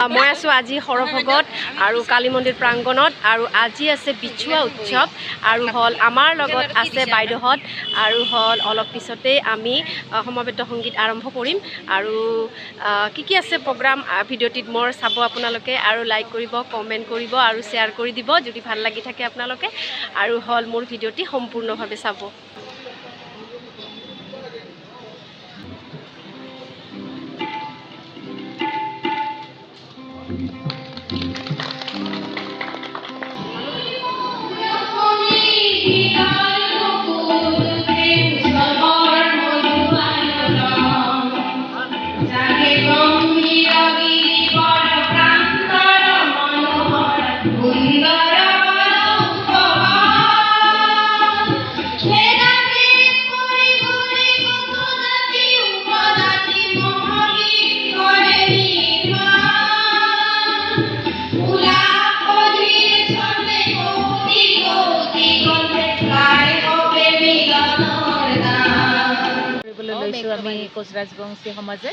মই আছো আজি সৰভগত আৰু কালী মন্দিৰ প্ৰাংগণত আৰু আজি আছে বিচুৱা উৎসৱ আৰু হল আমাৰ লগত আছে বাইদেউহত আৰু হল অলপ পিছতে আমি সমবেত সংগীত আৰম্ভ কৰিম আৰু কি আছে প্ৰগ্ৰাম ভিডিঅ'টিত মোৰ চাব আপোনালোকে আৰু লাইক কৰিব কমেণ্ট কৰিব আৰু শ্বেয়াৰ কৰি দিব যদি ভাল লাগি থাকে আপোনালোকে আৰু হল মোৰ ভিডিঅ'টি সম্পূৰ্ণভাৱে চাব। আমি কোচ ৰাজবংশী সমাজে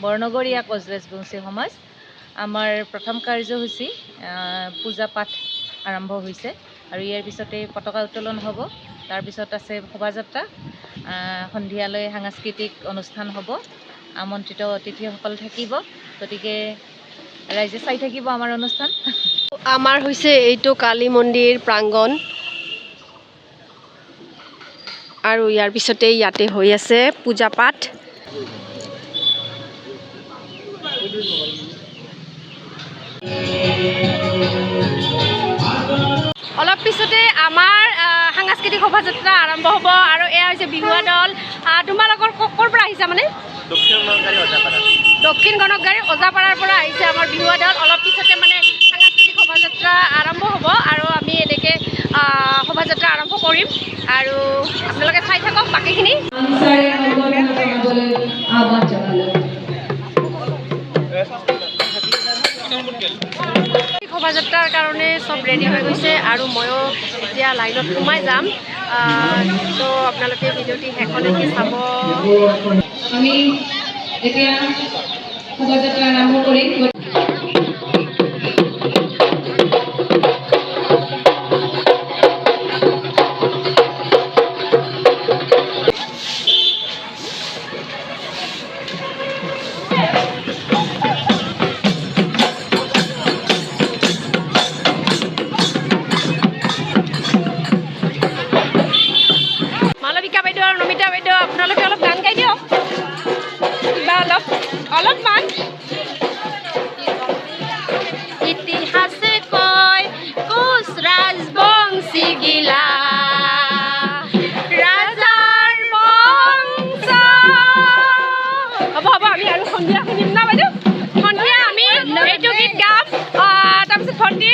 বৰ্ণগৰীয়া কোচ ৰাজবংশী সমাজ আমাৰ প্ৰথম কাৰ্যসূচী পূজা পাঠ আৰম্ভ হৈছে আৰু ইয়াৰ পিছতে পতাকা উত্তোলন হ'ব। তাৰপিছত আছে শোভাযাত্ৰা, সন্ধিয়ালৈ সাংস্কৃতিক অনুষ্ঠান হ'ব, আমন্ত্ৰিত অতিথিসকল থাকিব, গতিকে ৰাইজে চাই থাকিব আমাৰ অনুষ্ঠান। আমাৰ হৈছে এইটো কালী মন্দিৰ প্ৰাংগণ আৰু ইয়াৰ পিছতে ইয়াতে হৈ আছে পূজা পাঠ। অলপ পিছতে আমাৰ সাংস্কৃতিক শোভাযাত্ৰা আৰম্ভ হ'ব আৰু এয়া হৈছে বিহুৱা দল। তোমালোকৰ ক'ৰ পৰা আহিছা? মানে দক্ষিণ গণকগাৰী ওজাপাৰাৰ পৰা আহিছে আমাৰ বিহুৱা দল। অলপ পিছতে মানে সাংস্কৃতিক শোভাযাত্ৰা আৰম্ভ হ'ব আৰু আমি এনেকৈ শোভাযাত্ৰা আৰম্ভ কৰিম আৰু আপোনালোকে চাই থাকক বাকীখিনি। শোভাযাত্ৰাৰ কাৰণে চব ৰেডি হৈ গৈছে আৰু ময়ো এতিয়া লাইনত সোমাই যাম, তো আপোনালোকে ভিডিঅ'টি শেষলৈকে চাব। আমি এতিয়া শোভাযাত্ৰা আৰম্ভ কৰিম। আপোনালোকে অলপ গান গাই দিয়ক, কিবা অলপমান। ইতিহাসে কয় কোচ ৰাজবংশী গিলা ৰাজাৰ বংশ। হ'ব আমি আৰু সন্ধিয়া শুনিম না বাইদেউ? সন্ধিয়া আমি এইটো গীত গাম। তাৰপিছত ভণ্টি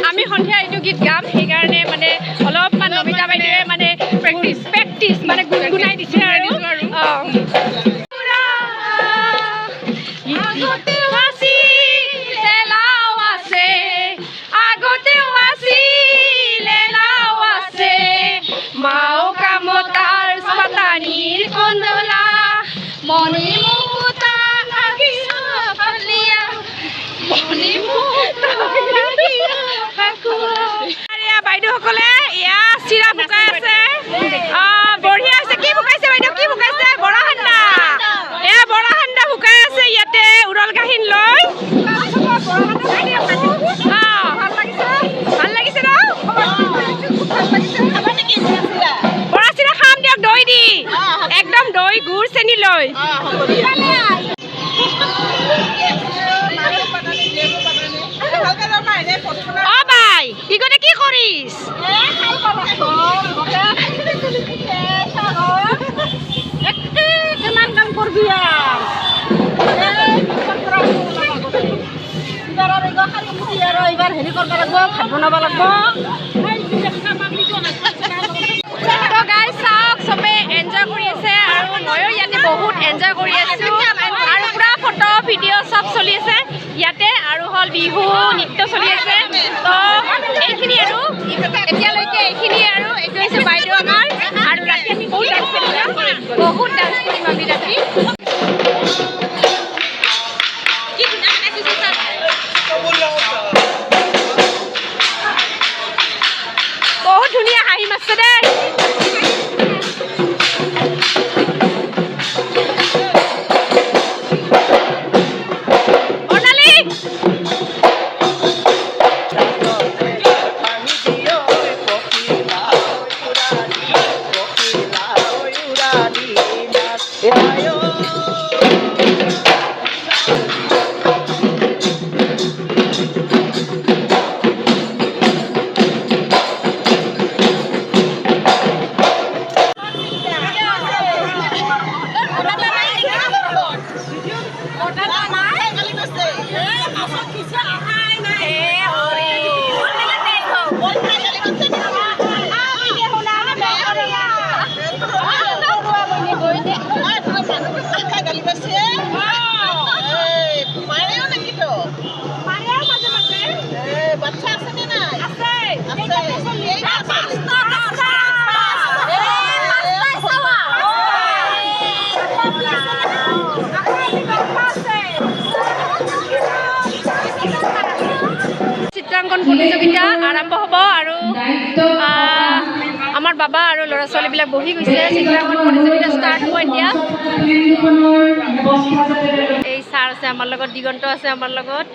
আমি সন্ধিয়া এইটো গীত গাম, সেইকাৰণে মানে অলপমান নমিতা বাইদেৱে মানে প্ৰেক্টিচ মানে গুণগুণাই দিছে আৰু বাইদেউসকলে এয়া চিৰা ফুকাই আছে। বঢ়িয়া আছে। কি ফুকাইছে বাইদেউ? কি ফুকাইছে? বৰা সান্দা। এয়া বৰা সান্দা ফুকাই আছে ইয়াতে উৰল কাহিন লৈ। ভাল লাগিছে ন? বৰা চিৰা খাম দিয়ক, দৈ দি, একদম দৈ গুড় চেনি লৈ। বাই ইগতে কি কৰিছ? কিমান কাম কৰবি এইবাৰ হেৰি কৰিব লাগিব, ভাত বনাব লাগিব। তো গাইজ চাওক, চবে এনজয় কৰি আছে আৰু ময়ো ইয়াতে বহুত এনজয় কৰি আছো আৰু পুৰা ফটো ভিডিঅ' চব চলি আছে ইয়াতে আৰু হল বিহু নৃত্য চলি আছে। তো এইখিনি আৰু এতিয়ালৈকে এইখিনি আৰু এইটো হৈছে বাইদেউ আমাৰ আৰু ৰাতি আমি বহুত ডান্স কৰিম আমি ৰাতি। কি চিত্ৰাংকন প্ৰতিযোগিতা আৰম্ভ হ'ব আৰু আমাৰ বাবা আৰু ল'ৰা ছোৱালীবিলাক বহি গৈছে চিত্ৰাংকন প্ৰতিযোগিতা ষ্টাৰ্ট হ'ব এতিয়া এই ছাৰ আছে আমাৰ লগত দিগন্ত আছে আমাৰ লগত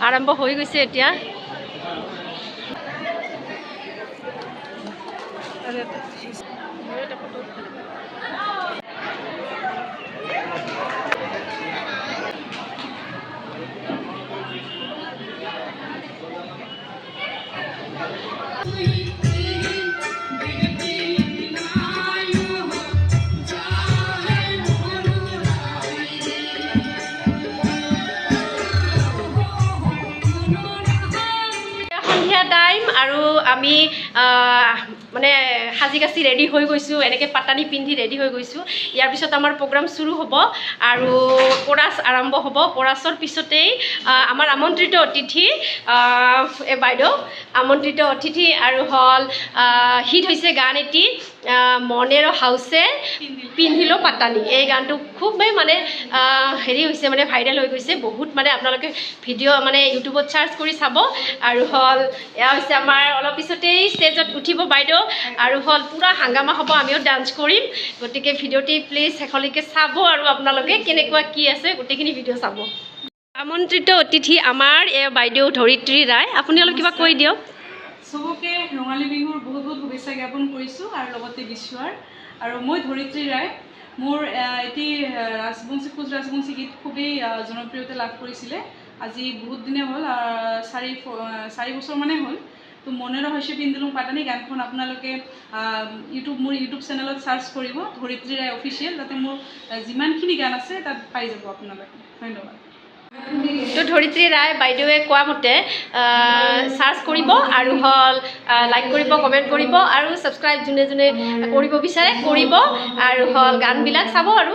আৰম্ভ হৈ গৈছে এতিয়া টাইম আৰু আমি মানে সাজি কাচি ৰেডি হৈ গৈছোঁ এনেকৈ পাতানি পিন্ধি ৰেডি হৈ গৈছোঁ ইয়াৰ পিছত আমাৰ প্ৰগ্ৰাম চুৰু হ'ব আৰু কোৰাছ আৰম্ভ হ'ব কোৰাছৰ পিছতেই আমাৰ আমন্ত্ৰিত অতিথি এই বাইদেউ আমন্ত্ৰিত অতিথি আৰু হ'ল হিট হৈছে গান এটি মনেৰো হাউচে পিন্ধিলো পাতানি এই গানটো খুবেই মানে হেৰি হৈছে মানে ভাইৰেল হৈ গৈছে বহুত মানে আপোনালোকে ভিডিঅ' মানে ইউটিউবত চাৰ্চ কৰি চাব আৰু হ'ল এয়া হৈছে আমাৰ অলপ পিছতেই ষ্টেজত উঠিব বাইদেউ আৰু হ'ল পূৰা হাংগামা হ'ব আমিও ডান্স কৰিম গতিকে ভিডিঅ'টি প্লিজ শেষলৈকে চাব আৰু আপোনালোকে কেনেকুৱা কি আছে গোটেইখিনি ভিডিঅ' চাব আমন্ত্ৰিত অতিথি আমাৰ এই বাইদেউ ধৰিত্ৰী ৰায় আপুনি অলপ কিবা কৈ দিয়ক চবকে ৰঙালী বিহুৰ বহুত বহুত শুভেচ্ছা জ্ঞাপন কৰিছোঁ আৰু লগতে বিশ্বৱাৰ আৰু মই ধৰিত্ৰী ৰায় মোৰ এটি কোচ ৰাজবংশী গীত খুবেই জনপ্ৰিয়তা লাভ কৰিছিলে আজি বহুত দিনে হ'ল 4 বছৰমানেই হ'ল তো মনেৰো হৈছে পিন্ধিলো পাতানি গানখন আপোনালোকে মোৰ ইউটিউব চেনেলত চাৰ্চ কৰিব ধৰিত্ৰী ৰায় অফিচিয়েল তাতে মোৰ যিমানখিনি গান আছে তাত পাই যাব আপোনালোকে ধন্যবাদ তো ধৰিত্ৰী ৰায় বাইদেৱে কোৱা মতে চাৰ্চ কৰিব আৰু হ'ল লাইক কৰিব কমেণ্ট কৰিব আৰু ছাবস্ক্ৰাইব যোনে যোনে কৰিব বিচাৰে কৰিব আৰু হ'ল গানবিলাক চাব আৰু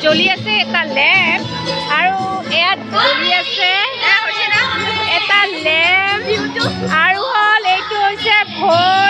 জ্বলি আছে এটা লেম্প আৰু ইয়াত জ্বলি আছে এটা লেম্প আৰু হ'ল এইটো হৈছে ভোগ